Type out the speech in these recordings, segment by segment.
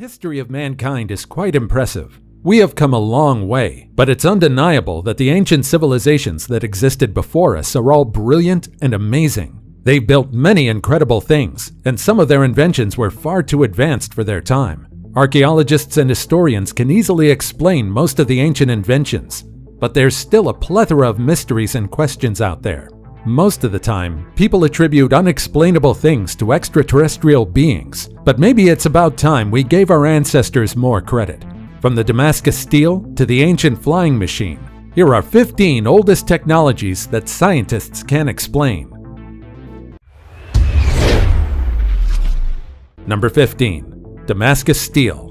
history of mankind is quite impressive. We have come a long way, but it's undeniable that the ancient civilizations that existed before us are all brilliant and amazing. They built many incredible things, and some of their inventions were far too advanced for their time. Archaeologists and historians can easily explain most of the ancient inventions, but there's still a plethora of mysteries and questions out there. Most of the time, people attribute unexplainable things to extraterrestrial beings, but maybe it's about time we gave our ancestors more credit. From the Damascus steel to the ancient flying machine, here are 15 oldest technologies that scientists can't explain. Number 15. Damascus steel.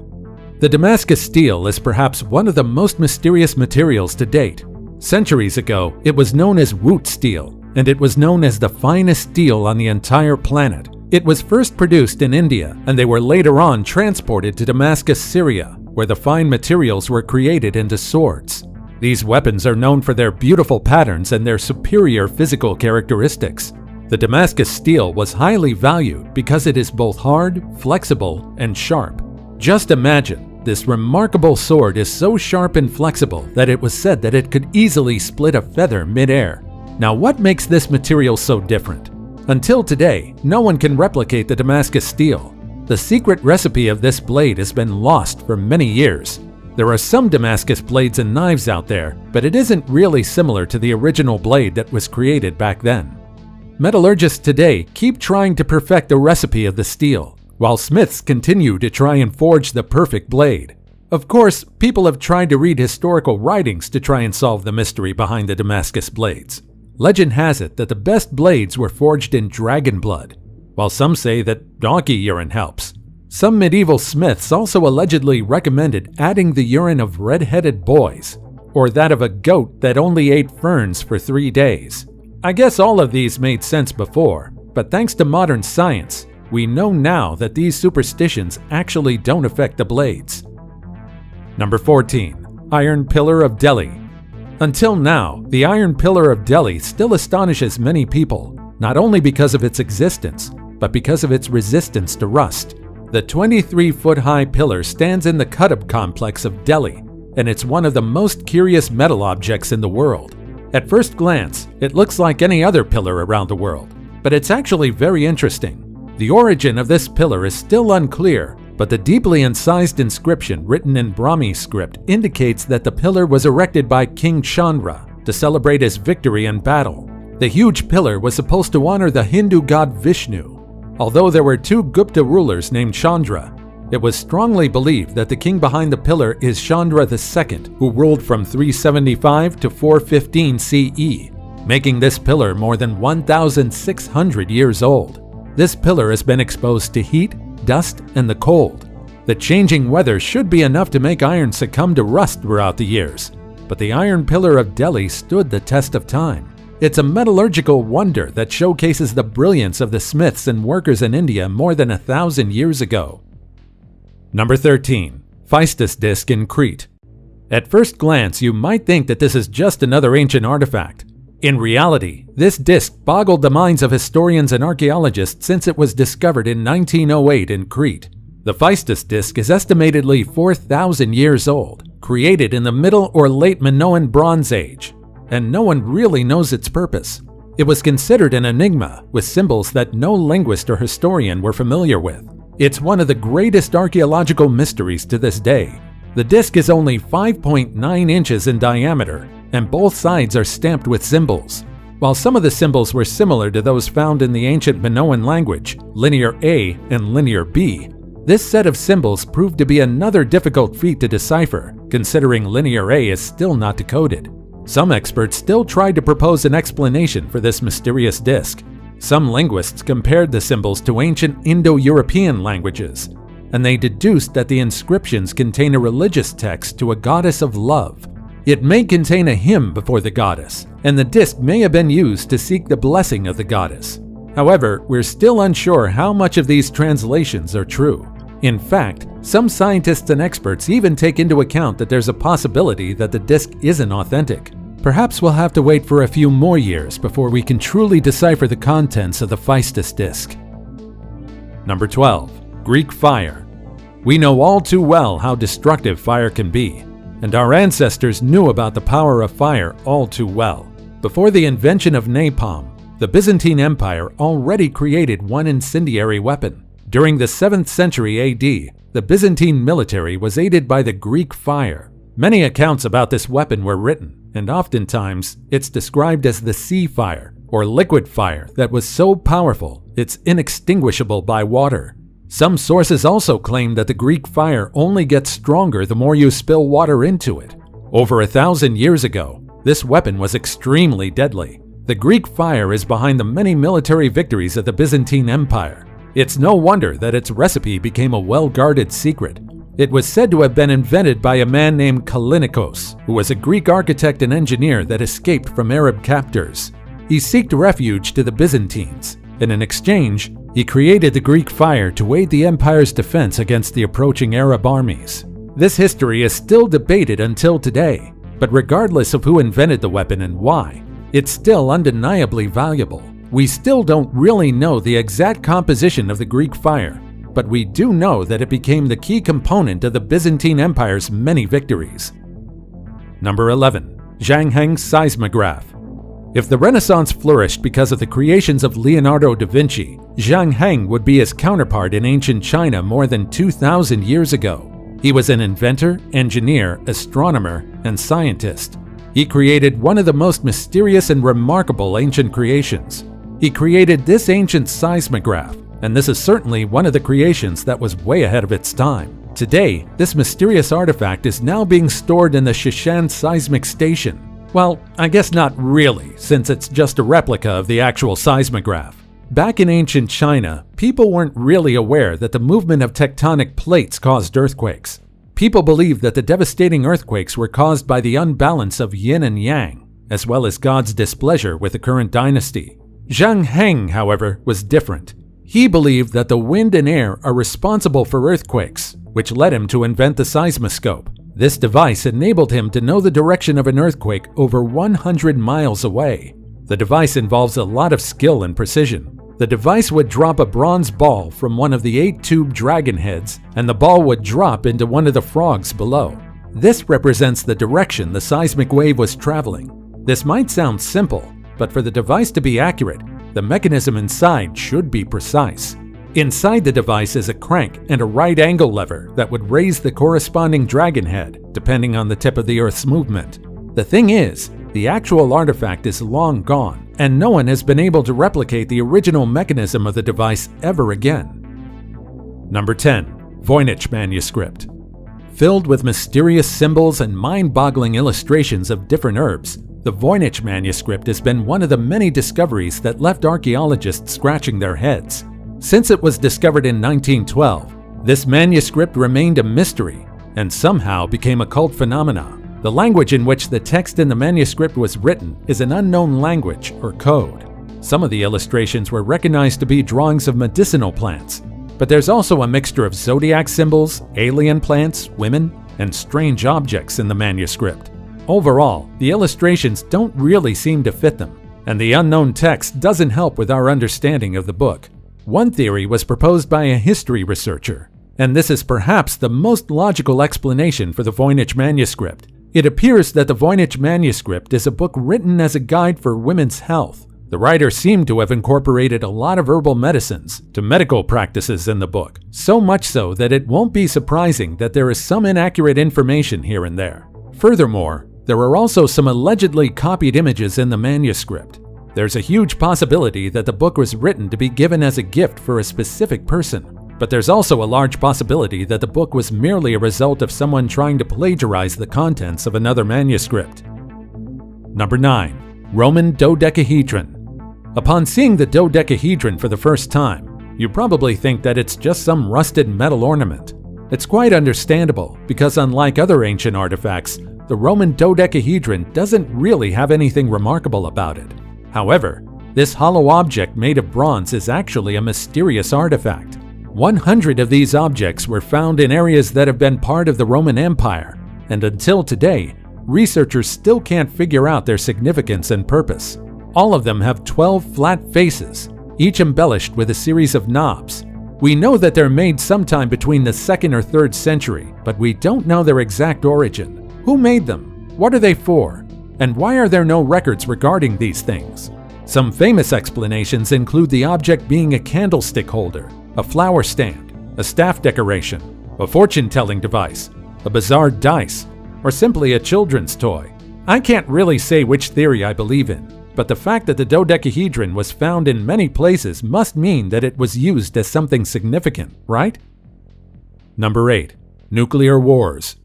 The Damascus steel is perhaps one of the most mysterious materials to date. Centuries ago, it was known as root steel, and it was known as the finest steel on the entire planet. It was first produced in India, and they were later on transported to Damascus, Syria, where the fine materials were created into swords. These weapons are known for their beautiful patterns and their superior physical characteristics. The Damascus steel was highly valued because it is both hard, flexible, and sharp. Just imagine, this remarkable sword is so sharp and flexible that it was said that it could easily split a feather mid-air. Now, what makes this material so different? Until today, no one can replicate the Damascus steel. The secret recipe of this blade has been lost for many years. There are some Damascus blades and knives out there, but it isn't really similar to the original blade that was created back then. Metallurgists today keep trying to perfect the recipe of the steel, while smiths continue to try and forge the perfect blade. Of course, people have tried to read historical writings to try and solve the mystery behind the Damascus blades. Legend has it that the best blades were forged in dragon blood, while some say that donkey urine helps. Some medieval smiths also allegedly recommended adding the urine of red-headed boys, or that of a goat that only ate ferns for 3 days. I guess all of these made sense before, but thanks to modern science, we know now that these superstitions actually don't affect the blades. Number 14. Iron Pillar of Delhi. Until now, the Iron Pillar of Delhi still astonishes many people, not only because of its existence, but because of its resistance to rust. The 23-foot-high pillar stands in the Qutb complex of Delhi, and it's one of the most curious metal objects in the world. At first glance, it looks like any other pillar around the world, but it's actually very interesting. The origin of this pillar is still unclear, but the deeply incised inscription written in Brahmi script indicates that the pillar was erected by King Chandra to celebrate his victory in battle. The huge pillar was supposed to honor the Hindu god Vishnu. Although there were 2 Gupta rulers named Chandra, it was strongly believed that the king behind the pillar is Chandra II, who ruled from 375 to 415 CE, making this pillar more than 1,600 years old. This pillar has been exposed to heat, dust, and the cold. The changing weather should be enough to make iron succumb to rust throughout the years, but the Iron Pillar of Delhi stood the test of time. It's a metallurgical wonder that showcases the brilliance of the smiths and workers in India more than 1,000 years ago. Number 13. Phaistos disc in Crete. At first glance, you might think that this is just another ancient artifact. In reality, this disc boggled the minds of historians and archaeologists since it was discovered in 1908 in Crete. The Phaistos disc is estimatedly 4,000 years old, created in the Middle or Late Minoan Bronze Age, and no one really knows its purpose. It was considered an enigma with symbols that no linguist or historian were familiar with. It's one of the greatest archaeological mysteries to this day. The disc is only 5.9 inches in diameter, and both sides are stamped with symbols. While some of the symbols were similar to those found in the ancient Minoan language, Linear A and Linear B, this set of symbols proved to be another difficult feat to decipher, considering Linear A is still not decoded. Some experts still tried to propose an explanation for this mysterious disc. Some linguists compared the symbols to ancient Indo-European languages, and they deduced that the inscriptions contain a religious text to a goddess of love. It may contain a hymn before the goddess, and the disc may have been used to seek the blessing of the goddess. However, we're still unsure how much of these translations are true. In fact, some scientists and experts even take into account that there's a possibility that the disc isn't authentic. Perhaps we'll have to wait for a few more years before we can truly decipher the contents of the Phaistos disc. Number 12. Greek fire. We know all too well how destructive fire can be, and our ancestors knew about the power of fire all too well. Before the invention of napalm, the Byzantine Empire already created one incendiary weapon. During the 7th century AD, the Byzantine military was aided by the Greek fire. Many accounts about this weapon were written, and oftentimes it's described as the sea fire, or liquid fire that was so powerful it's inextinguishable by water. Some sources also claim that the Greek fire only gets stronger the more you spill water into it. Over 1,000 years ago, this weapon was extremely deadly. The Greek fire is behind the many military victories of the Byzantine Empire. It's no wonder that its recipe became a well-guarded secret. It was said to have been invented by a man named Kallinikos, who was a Greek architect and engineer that escaped from Arab captors. He sought refuge to the Byzantines, and in exchange, he created the Greek fire to aid the empire's defense against the approaching Arab armies. This history is still debated until today, but regardless of who invented the weapon and why, it's still undeniably valuable. We still don't really know the exact composition of the Greek fire, but we do know that it became the key component of the Byzantine Empire's many victories. Number 11. Zhang Heng's seismograph. If the Renaissance flourished because of the creations of Leonardo da Vinci, Zhang Heng would be his counterpart in ancient China more than 2,000 years ago. He was an inventor, engineer, astronomer, and scientist. He created one of the most mysterious and remarkable ancient creations. He created this ancient seismograph, and this is certainly one of the creations that was way ahead of its time. Today, this mysterious artifact is now being stored in the Shishan Seismic Station. Well, I guess not really, since it's just a replica of the actual seismograph. Back in ancient China, people weren't really aware that the movement of tectonic plates caused earthquakes. People believed that the devastating earthquakes were caused by the unbalance of yin and yang, as well as God's displeasure with the current dynasty. Zhang Heng, however, was different. He believed that the wind and air are responsible for earthquakes, which led him to invent the seismoscope. This device enabled him to know the direction of an earthquake over 100 miles away. The device involves a lot of skill and precision. The device would drop a bronze ball from one of the 8-tube dragon heads, and the ball would drop into one of the frogs below. This represents the direction the seismic wave was traveling. This might sound simple, but for the device to be accurate, the mechanism inside should be precise. Inside the device is a crank and a right-angle lever that would raise the corresponding dragon head, depending on the tip of the Earth's movement. The thing is, the actual artifact is long gone, and no one has been able to replicate the original mechanism of the device ever again. Number 10. Voynich manuscript. Filled with mysterious symbols and mind-boggling illustrations of different herbs, the Voynich manuscript has been one of the many discoveries that left archaeologists scratching their heads. Since it was discovered in 1912, this manuscript remained a mystery and somehow became a cult phenomenon. The language in which the text in the manuscript was written is an unknown language or code. Some of the illustrations were recognized to be drawings of medicinal plants, but there's also a mixture of zodiac symbols, alien plants, women, and strange objects in the manuscript. Overall, the illustrations don't really seem to fit them, and the unknown text doesn't help with our understanding of the book. One theory was proposed by a history researcher, and this is perhaps the most logical explanation for the Voynich manuscript. It appears that the Voynich manuscript is a book written as a guide for women's health. The writer seemed to have incorporated a lot of herbal medicines to medical practices in the book, so much so that it won't be surprising that there is some inaccurate information here and there. Furthermore, there are also some allegedly copied images in the manuscript. There's a huge possibility that the book was written to be given as a gift for a specific person, but there's also a large possibility that the book was merely a result of someone trying to plagiarize the contents of another manuscript. Number 9. Roman dodecahedron. Upon seeing the dodecahedron for the first time, you probably think that it's just some rusted metal ornament. It's quite understandable because unlike other ancient artifacts, the Roman dodecahedron doesn't really have anything remarkable about it. However, this hollow object made of bronze is actually a mysterious artifact. 100 of these objects were found in areas that have been part of the Roman Empire, and until today, researchers still can't figure out their significance and purpose. All of them have 12 flat faces, each embellished with a series of knobs. We know that they're made sometime between the 2nd or 3rd century, but we don't know their exact origin. Who made them? What are they for? And why are there no records regarding these things? Some famous explanations include the object being a candlestick holder, a flower stand, a staff decoration, a fortune-telling device, a bizarre dice, or simply a children's toy. I can't really say which theory I believe in, but the fact that the dodecahedron was found in many places must mean that it was used as something significant, right? Number 8. Nuclear wars.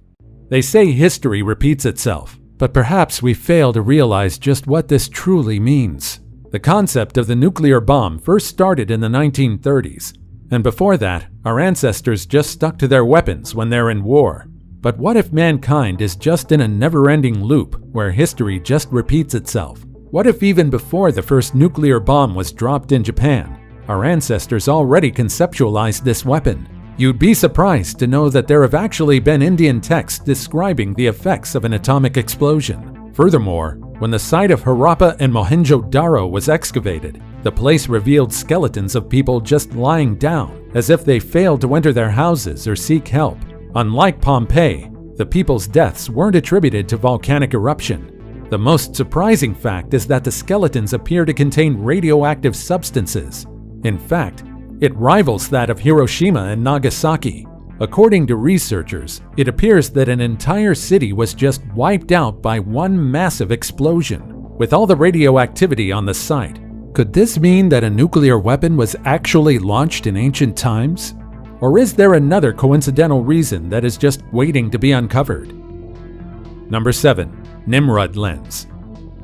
They say history repeats itself, but perhaps we fail to realize just what this truly means. The concept of the nuclear bomb first started in the 1930s, and before that, our ancestors just stuck to their weapons when they're in war. But what if mankind is just in a never-ending loop where history just repeats itself? What if even before the first nuclear bomb was dropped in Japan, our ancestors already conceptualized this weapon? You'd be surprised to know that there have actually been Indian texts describing the effects of an atomic explosion. Furthermore, when the site of Harappa and Mohenjo-Daro was excavated, the place revealed skeletons of people just lying down, as if they failed to enter their houses or seek help. Unlike Pompeii, the people's deaths weren't attributed to volcanic eruption. The most surprising fact is that the skeletons appear to contain radioactive substances. In fact, it rivals that of Hiroshima and Nagasaki. According to researchers, it appears that an entire city was just wiped out by one massive explosion, with all the radioactivity on the site. Could this mean that a nuclear weapon was actually launched in ancient times? Or is there another coincidental reason that is just waiting to be uncovered? Number 7. Nimrud lens.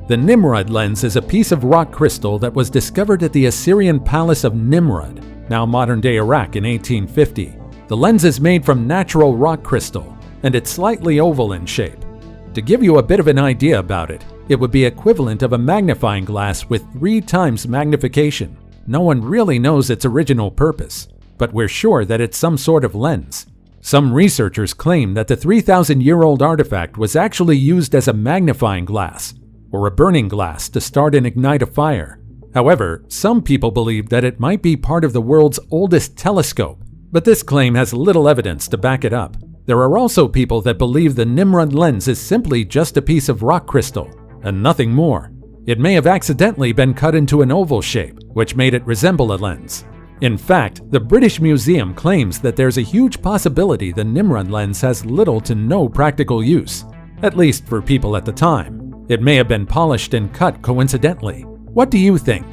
The Nimrud lens is a piece of rock crystal that was discovered at the Assyrian palace of Nimrud, now modern-day Iraq, in 1850. The lens is made from natural rock crystal, and it's slightly oval in shape. To give you a bit of an idea about it, it would be equivalent of a magnifying glass with 3 times magnification. No one really knows its original purpose, but we're sure that it's some sort of lens. Some researchers claim that the 3,000-year-old artifact was actually used as a magnifying glass, or a burning glass to start and ignite a fire. However, some people believe that it might be part of the world's oldest telescope, but this claim has little evidence to back it up. There are also people that believe the Nimrud lens is simply just a piece of rock crystal, and nothing more. It may have accidentally been cut into an oval shape, which made it resemble a lens. In fact, the British Museum claims that there's a huge possibility the Nimrud lens has little to no practical use, at least for people at the time. It may have been polished and cut coincidentally. What do you think?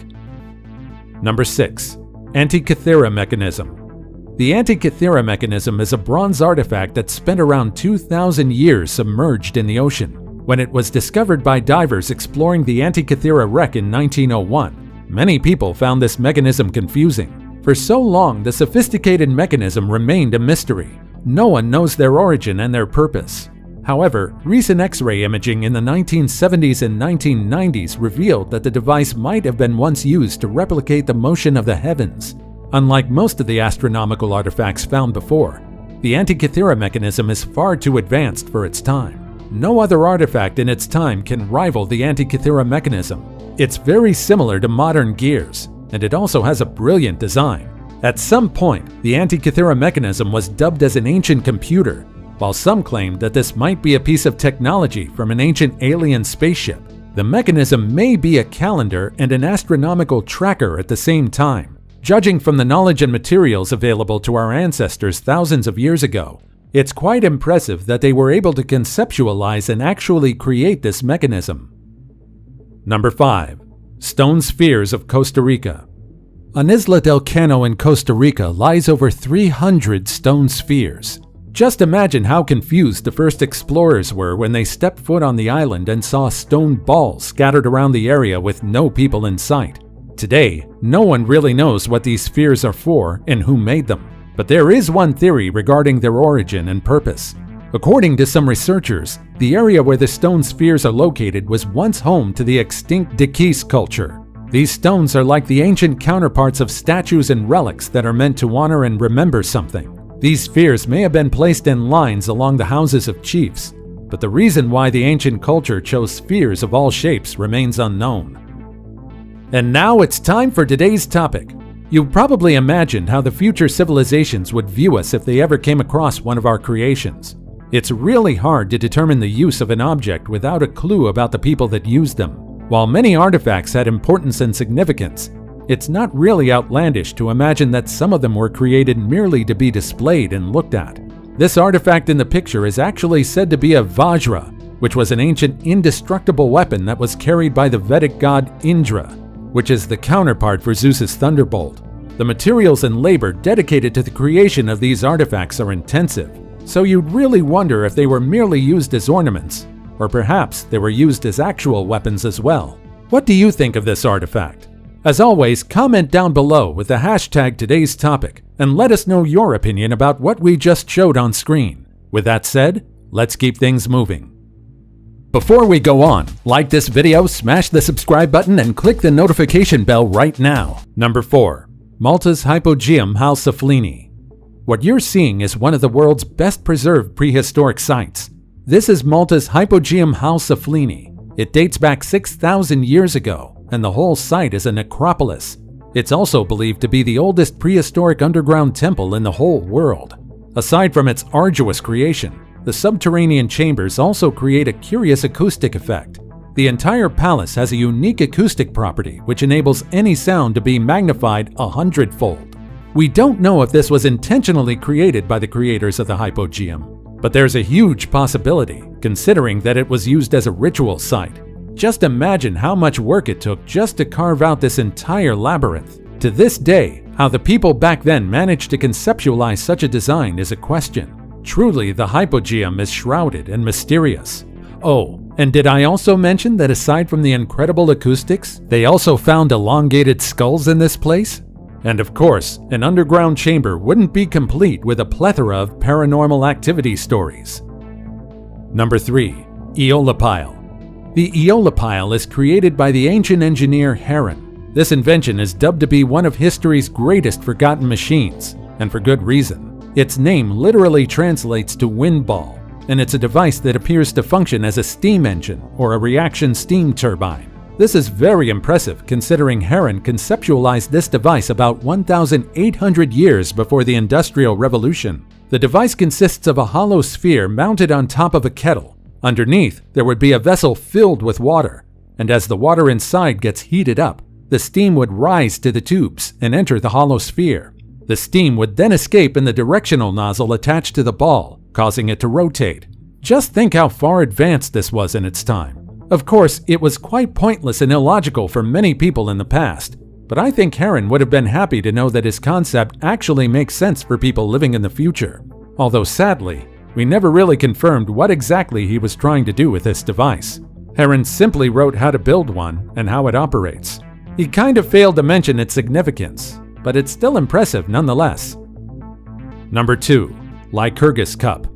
Number 6. Antikythera mechanism. The Antikythera mechanism is a bronze artifact that spent around 2,000 years submerged in the ocean. When it was discovered by divers exploring the Antikythera wreck in 1901, many people found this mechanism confusing. For so long, the sophisticated mechanism remained a mystery. No one knows their origin and their purpose. However, recent X-ray imaging in the 1970s and 1990s revealed that the device might have been once used to replicate the motion of the heavens. Unlike most of the astronomical artifacts found before, the Antikythera mechanism is far too advanced for its time. No other artifact in its time can rival the Antikythera mechanism. It's very similar to modern gears, and it also has a brilliant design. At some point, the Antikythera mechanism was dubbed as an ancient computer, while some claimed that this might be a piece of technology from an ancient alien spaceship. The mechanism may be a calendar and an astronomical tracker at the same time. Judging from the knowledge and materials available to our ancestors thousands of years ago, it's quite impressive that they were able to conceptualize and actually create this mechanism. Number 5. Stone spheres of Costa Rica. On Isla del Cano in Costa Rica lies over 300 stone spheres. Just imagine how confused the first explorers were when they stepped foot on the island and saw stone balls scattered around the area with no people in sight. Today, no one really knows what these spheres are for and who made them, but there is one theory regarding their origin and purpose. According to some researchers, the area where the stone spheres are located was once home to the extinct Diquis culture. These stones are like the ancient counterparts of statues and relics that are meant to honor and remember something. These spheres may have been placed in lines along the houses of chiefs, but the reason why the ancient culture chose spheres of all shapes remains unknown. And now it's time for today's topic. You probably imagined how the future civilizations would view us if they ever came across one of our creations. It's really hard to determine the use of an object without a clue about the people that used them. While many artifacts had importance and significance, it's not really outlandish to imagine that some of them were created merely to be displayed and looked at. This artifact in the picture is actually said to be a vajra, which was an ancient indestructible weapon that was carried by the Vedic god Indra, which is the counterpart for Zeus's thunderbolt. The materials and labor dedicated to the creation of these artifacts are intensive, so you'd really wonder if they were merely used as ornaments, or perhaps they were used as actual weapons as well. What do you think of this artifact? As always, comment down below with the hashtag today's topic and let us know your opinion about what we just showed on screen. With that said, let's keep things moving. Before we go on, like this video, smash the subscribe button and click the notification bell right now. Number 4. Malta's Hypogeum Halsaflini. What you're seeing is one of the world's best preserved prehistoric sites. This is Malta's Hypogeum Halsaflini. It dates back 6,000 years ago, and the whole site is a necropolis. It's also believed to be the oldest prehistoric underground temple in the whole world. Aside from its arduous creation, the subterranean chambers also create a curious acoustic effect. The entire palace has a unique acoustic property which enables any sound to be magnified 100-fold. We don't know if this was intentionally created by the creators of the Hypogeum, but there's a huge possibility, considering that it was used as a ritual site. Just imagine how much work it took just to carve out this entire labyrinth. To this day, how the people back then managed to conceptualize such a design is a question. Truly, the Hypogeum is shrouded and mysterious. Oh, and did I also mention that aside from the incredible acoustics, they also found elongated skulls in this place? And of course, an underground chamber wouldn't be complete with a plethora of paranormal activity stories. Number 3. Aeolipile. The Aeolipile is created by the ancient engineer Heron. This invention is dubbed to be one of history's greatest forgotten machines, and for good reason. Its name literally translates to wind ball, and it's a device that appears to function as a steam engine or a reaction steam turbine. This is very impressive considering Heron conceptualized this device about 1,800 years before the Industrial Revolution. The device consists of a hollow sphere mounted on top of a kettle. Underneath, there would be a vessel filled with water, and as the water inside gets heated up, the steam would rise to the tubes and enter the hollow sphere. The steam would then escape in the directional nozzle attached to the ball, causing it to rotate. Just think how far advanced this was in its time. Of course, it was quite pointless and illogical for many people in the past, but I think Heron would have been happy to know that his concept actually makes sense for people living in the future. Although sadly, we never really confirmed what exactly he was trying to do with this device. Heron simply wrote how to build one and how it operates. He kind of failed to mention its significance, but it's still impressive nonetheless. Number 2. Lycurgus Cup.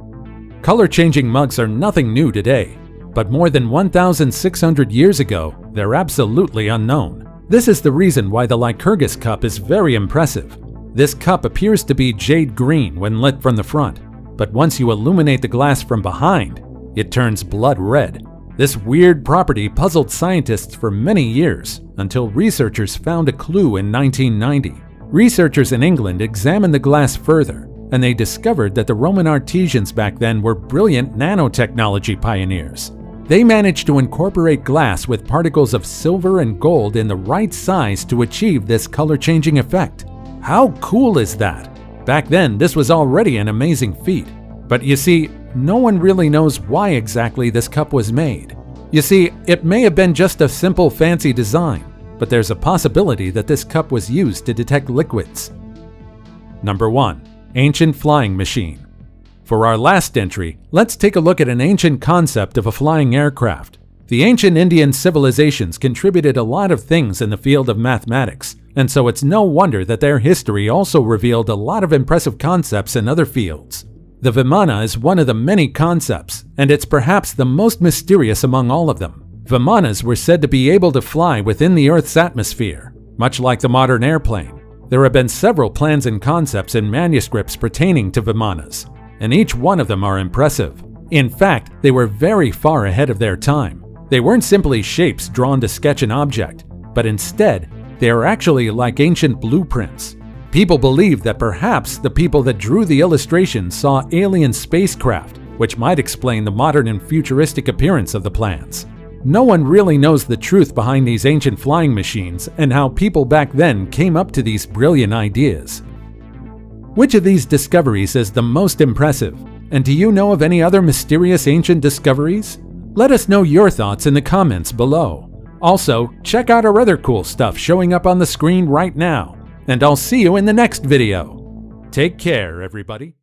Color-changing mugs are nothing new today, but more than 1,600 years ago, they're absolutely unknown. This is the reason why the Lycurgus Cup is very impressive. This cup appears to be jade green when lit from the front, but once you illuminate the glass from behind, it turns blood red. This weird property puzzled scientists for many years until researchers found a clue in 1990. Researchers in England examined the glass further, and they discovered that the Roman artisans back then were brilliant nanotechnology pioneers. They managed to incorporate glass with particles of silver and gold in the right size to achieve this color-changing effect. How cool is that? Back then, this was already an amazing feat. But you see, no one really knows why exactly this cup was made. You see, it may have been just a simple fancy design, but there's a possibility that this cup was used to detect liquids. Number 1. Ancient Flying Machine. For our last entry, let's take a look at an ancient concept of a flying aircraft. The ancient Indian civilizations contributed a lot of things in the field of mathematics, and so it's no wonder that their history also revealed a lot of impressive concepts in other fields. The Vimana is one of the many concepts, and it's perhaps the most mysterious among all of them. Vimanas were said to be able to fly within the Earth's atmosphere, much like the modern airplane. There have been several plans and concepts in manuscripts pertaining to Vimanas, and each one of them are impressive. In fact, they were very far ahead of their time. They weren't simply shapes drawn to sketch an object, but instead, They are actually like ancient blueprints. People believe that perhaps the people that drew the illustrations saw alien spacecraft, which might explain the modern and futuristic appearance of the plans. No one really knows the truth behind these ancient flying machines and how people back then came up to these brilliant ideas. Which of these discoveries is the most impressive? And do you know of any other mysterious ancient discoveries? Let us know your thoughts in the comments below. Also, check out our other cool stuff showing up on the screen right now. And I'll see you in the next video. Take care, everybody.